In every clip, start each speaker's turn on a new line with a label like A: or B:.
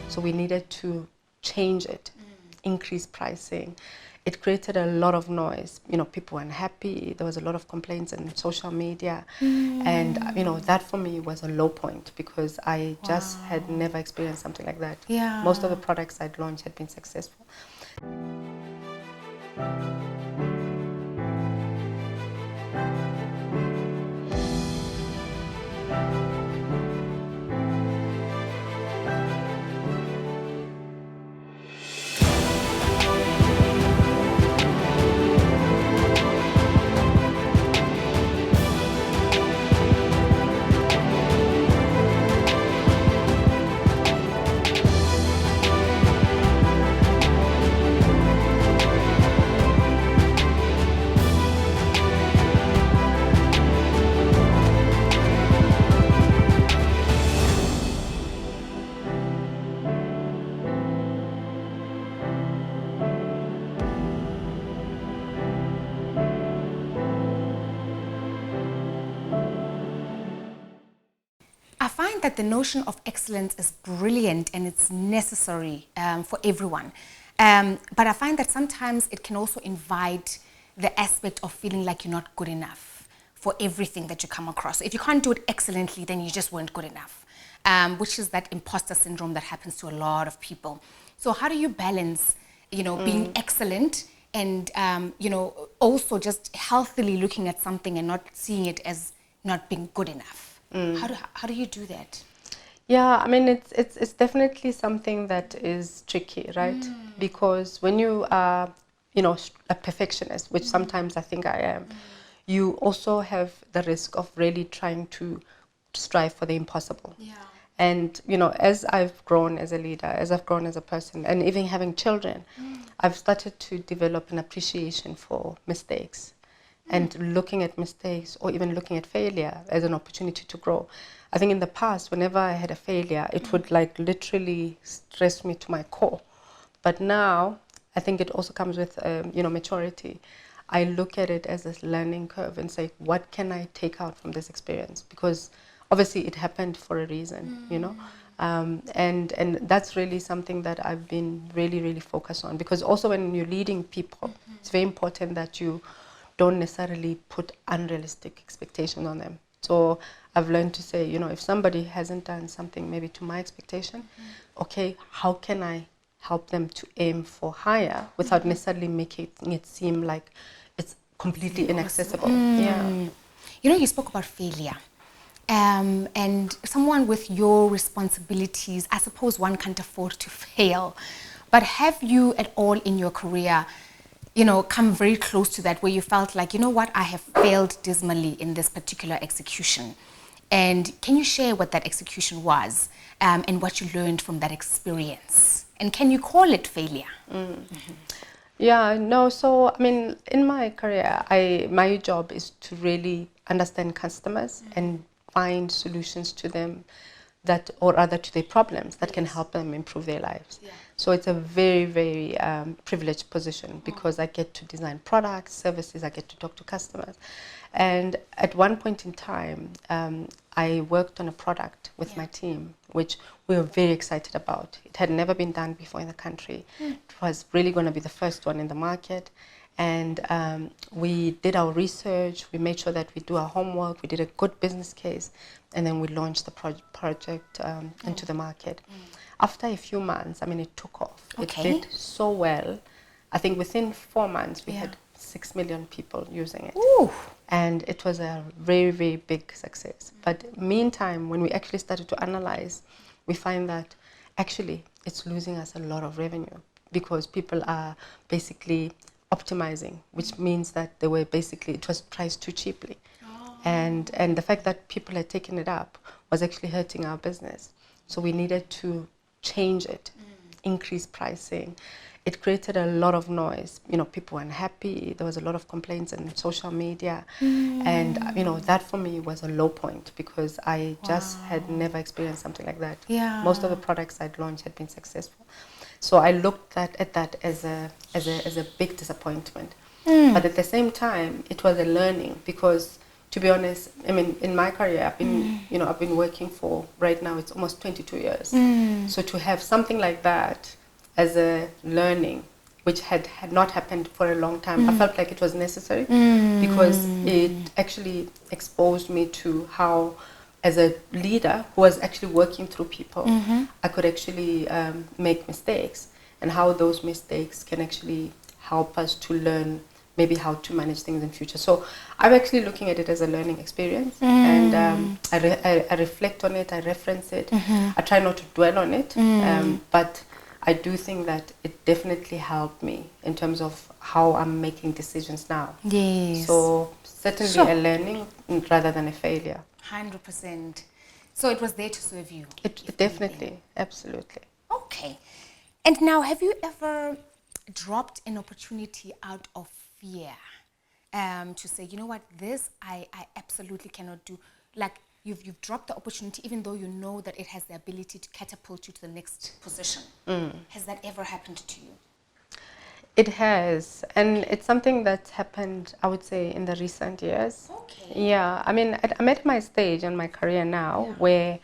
A: So we needed to change it, increase pricing. It created a lot of noise. You know, people were unhappy. There was a lot of complaints on social media. And, you know, that for me was a low point because I just had never experienced something like that.
B: Yeah.
A: Most of the products I'd launched had been successful.
B: I find that the notion of excellence is brilliant and it's necessary for everyone. But I find that sometimes it can also invite the aspect of feeling like you're not good enough for everything that you come across. So if you can't do it excellently, then you just weren't good enough, which is that imposter syndrome that happens to a lot of people. So how do you balance, you know, being excellent and, you know, also just healthily looking at something and not seeing it as not being good enough? How do you do that?
A: Yeah, I mean, it's definitely something that is tricky, right? Because when you are, you know, a perfectionist, which sometimes I think I am, you also have the risk of really trying to strive for the impossible.
B: Yeah.
A: And, you know, as I've grown as a leader, as I've grown as a person, and even having children, I've started to develop an appreciation for mistakes. And looking at mistakes or even looking at failure as an opportunity to grow. I think in the past, whenever I had a failure, it would like literally stress me to my core. But now, I think it also comes with, you know, maturity. I look at it as a learning curve and say, what can I take out from this experience? Because obviously it happened for a reason, you know? And that's really something that I've been really focused on. Because also when you're leading people, it's very important that you don't necessarily put unrealistic expectations on them. So I've learned to say, you know, if somebody hasn't done something maybe to my expectation, okay, how can I help them to aim for higher without necessarily making it seem like it's completely inaccessible? Yeah.
B: You know, you spoke about failure. And someone with your responsibilities, I suppose one can't afford to fail. But have you at all in your career, you know, come very close to that where you felt like, you know what, I have failed dismally in this particular execution? And can you share what that execution was and what you learned from that experience? And can you call it failure?
A: Yeah, no, so I mean, in my career, my job is to really understand customers and find solutions to them that, or rather to their problems that can help them improve their lives. So it's a very privileged position because I get to design products, services, I get to talk to customers. And at one point in time, I worked on a product with my team, which we were very excited about. It had never been done before in the country. It was really going to be the first one in the market. And we did our research, we made sure that we do our homework, we did a good business case, and then we launched the project into the market. After a few months, I mean, it took off.
B: Okay.
A: It did so well. I think within 4 months, we had 6 million people using it.
B: Ooh.
A: And it was a very big success. But meantime, when we actually started to analyze, we find that actually it's losing us a lot of revenue because people are basically optimizing, which means that they were basically, it was priced too cheaply. And the fact that people had taken it up was actually hurting our business. So we needed to change it, increase pricing. It created a lot of noise. You know, people were unhappy. There was a lot of complaints on social media. And, you know, that for me was a low point because I just had never experienced something like that.
B: Yeah.
A: Most of the products I'd launched had been successful. So I looked at that as a big disappointment. But at the same time, it was a learning because to be honest, I mean, in my career, I've been, I've been working for, right now, it's almost 22 years. So to have something like that as a learning, which had not happened for a long time, I felt like it was necessary because it actually exposed me to how, as a leader who was actually working through people, I could actually make mistakes, and how those mistakes can actually help us to learn maybe how to manage things in future. So I'm actually looking at it as a learning experience, and I reflect on it, I reference it, I try not to dwell on it, but I do think that it definitely helped me in terms of how I'm making decisions now.
B: Yes.
A: So certainly a learning rather than a failure.
B: 100%. So it was there to serve you.
A: It definitely, absolutely.
B: Okay. And now, have you ever dropped an opportunity out of fear to say, you know what, this I absolutely cannot do? Like you've dropped the opportunity even though you know that it has the ability to catapult you to the next position. Has that ever happened to you?
A: It has, and it's something that's happened, I would say, in the recent years.
B: Okay.
A: Yeah, I mean, I'm at my stage in my career now where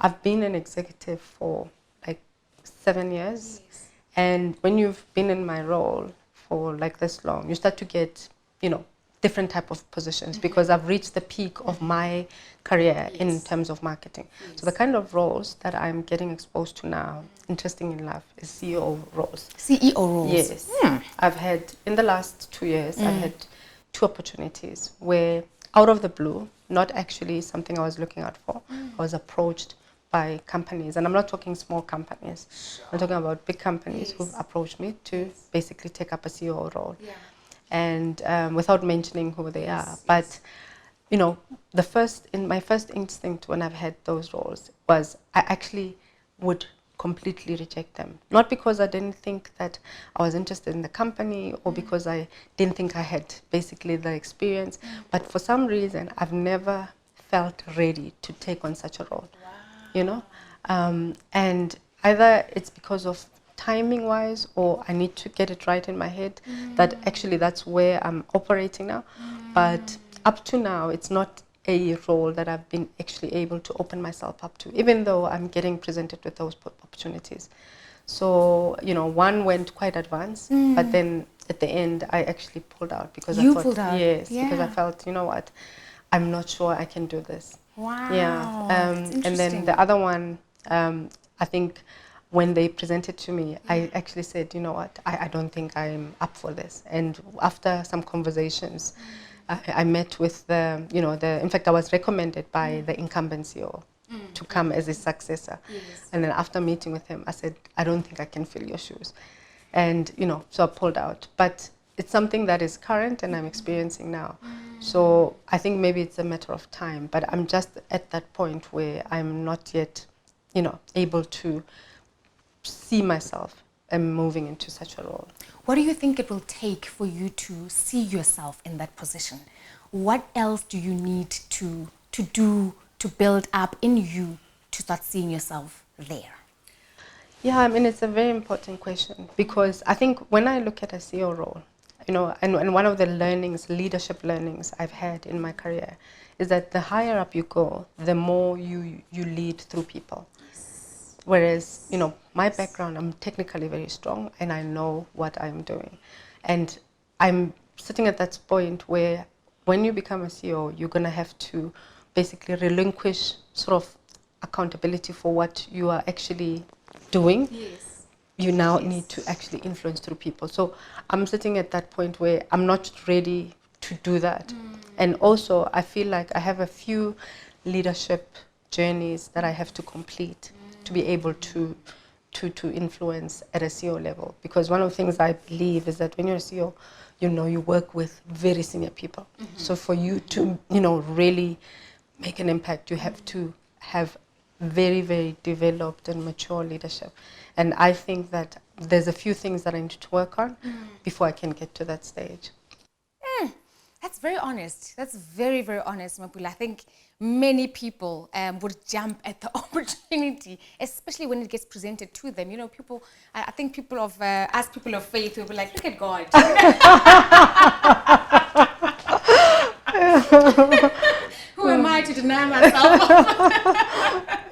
A: I've been an executive for like 7 years.
B: Yes.
A: And when you've been in my role for like this long, you start to get, different type of positions because I've reached the peak of my career in terms of marketing. So the kind of roles that I'm getting exposed to now, interesting enough, is CEO roles.
B: CEO roles?
A: Yes. I've had, in the last 2 years, I've had 2 opportunities where, out of the blue, not actually something I was looking out for, I was approached by companies, and I'm not talking small companies, I'm talking about big companies who've approached me to basically take up a CEO role. And without mentioning who they are. But, my first instinct when I've had those roles was I actually would completely reject them. Not because I didn't think that I was interested in the company or because I didn't think I had basically the experience, but for some reason I've never felt ready to take on such a role. And either it's because of timing wise, or I need to get it right in my head that actually that's where I'm operating now. But up to now, it's not a role that I've been actually able to open myself up to, even though I'm getting presented with those opportunities. So, one went quite advanced, but then at the end, I actually pulled out because I thought,
B: pulled out?
A: Yes, because I felt, you know what, I'm not sure I can do this.
B: Wow.
A: Yeah. And then the other one, I think when they presented to me, I actually said, you know what, I don't think I'm up for this. And after some conversations, I met with in fact, I was recommended by the incumbent CEO to come as his successor. And then after meeting with him, I said, I don't think I can fill your shoes. And, so I pulled out. But it's something that is current and I'm experiencing now. So I think maybe it's a matter of time, but I'm just at that point where I'm not yet, able to see myself moving into such a role.
B: What do you think it will take for you to see yourself in that position? What else do you need to do to build up in you to start seeing yourself there?
A: Yeah, I mean, it's a very important question because I think when I look at a CEO role, and one of the leadership learnings I've had in my career is that the higher up you go, the more you lead through people. Whereas, my background, I'm technically very strong and I know what I'm doing. And I'm sitting at that point where when you become a CEO, you're going to have to basically relinquish sort of accountability for what you are actually doing.
B: Yes.
A: You now need to actually influence through people. So I'm sitting at that point where I'm not ready to do that. And also, I feel like I have a few leadership journeys that I have to complete to be able to influence at a CEO level. Because one of the things I believe is that when you're a CEO, you work with very senior people. So for you to, really make an impact, you have to have very, very developed and mature leadership. And I think that there's a few things that I need to work on before I can get to that stage.
B: That's very honest. That's very, very honest, Mapula. I think many people would jump at the opportunity, especially when it gets presented to them. People, I think people of, us people of faith will be like, look at God. Who am I to deny myself?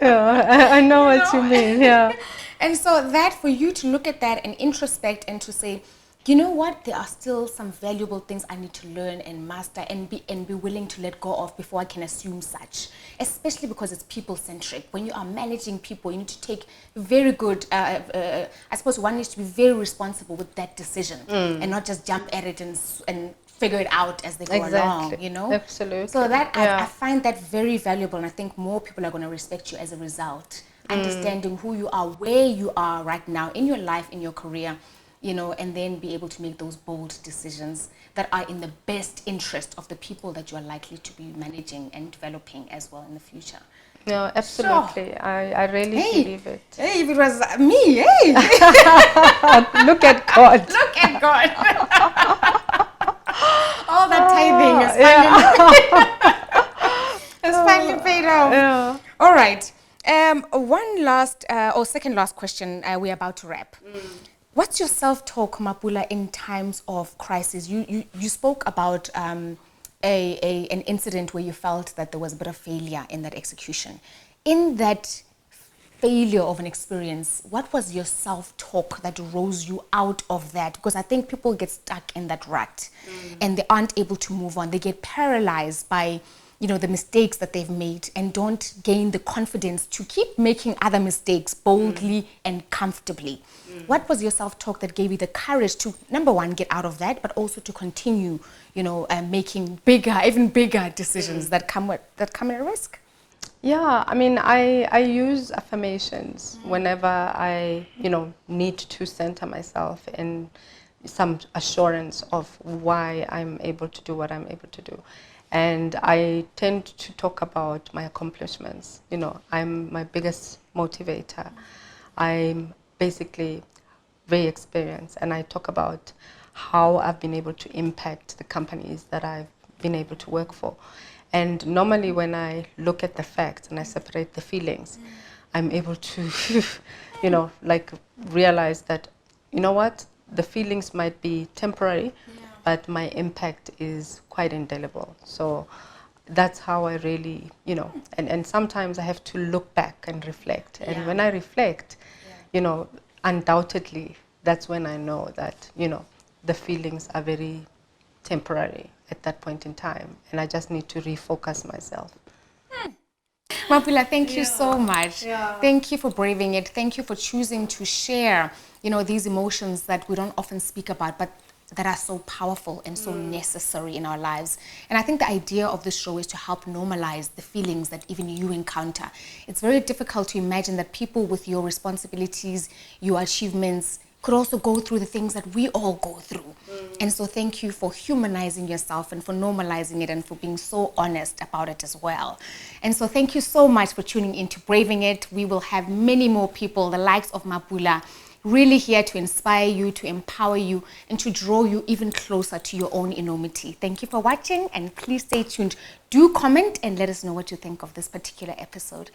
A: Yeah, I know what you mean. Yeah.
B: And so that for you to look at that and introspect and to say, you know what, there are still some valuable things I need to learn and master and be willing to let go of before I can assume such, especially because it's people-centric. When you are managing people, you need to take very good, I suppose one needs to be very responsible with that decision and not just jump at it and figure it out as they go along, you know?
A: Absolutely.
B: So that I find that very valuable, and I think more people are going to respect you as a result. Understanding who you are, where you are right now in your life, in your career, you know, and then be able to make those bold decisions that are in the best interest of the people that you are likely to be managing and developing as well in the future.
A: No, absolutely. Sure. I really believe it.
B: Hey, if it was me, hey!
A: Look at God.
B: Look at God. All that tithing is finally paid off.
A: Yeah.
B: All right. One last or second last question. We're about to wrap. What's your self-talk, Mapula, in times of crisis? You spoke about an incident where you felt that there was a bit of failure in that execution. In that failure of an experience, what was your self-talk that rose you out of that? Because I think people get stuck in that rut and they aren't able to move on. They get paralyzed by, you know, the mistakes that they've made and don't gain the confidence to keep making other mistakes boldly and comfortably. What was your self-talk that gave you the courage to, number one, get out of that, but also to continue, you know, making bigger, even bigger decisions that come at a risk?
A: Yeah, I mean, I use affirmations whenever I, you know, need to center myself in some assurance of why I'm able to do what I'm able to do. And I tend to talk about my accomplishments. You know, I'm my biggest motivator. I'm basically very experienced, and I talk about how I've been able to impact the companies that I've been able to work for. And normally when I look at the facts and I separate the feelings, I'm able to, you know, like realize that, you know what, the feelings might be temporary, but my impact is quite indelible. So that's how I really, you know, and sometimes I have to look back and reflect. And when I reflect, you know, undoubtedly, that's when I know that, you know, the feelings are very temporary at that point in time. And I just need to refocus myself.
B: Mapula, thank you so much. Thank you for braving it. Thank you for choosing to share, you know, these emotions that we don't often speak about, but that are so powerful and so necessary in our lives. And I think the idea of this show is to help normalize the feelings that even you encounter. It's very difficult to imagine that people with your responsibilities, your achievements, could also go through the things that we all go through. And so thank you for humanizing yourself and for normalizing it and for being so honest about it as well. And so thank you so much for tuning in to Braving It. We will have many more people, the likes of Mapula, really here to inspire you, to empower you, and to draw you even closer to your own enormity. Thank you for watching, and please stay tuned. Do comment and let us know what you think of this particular episode.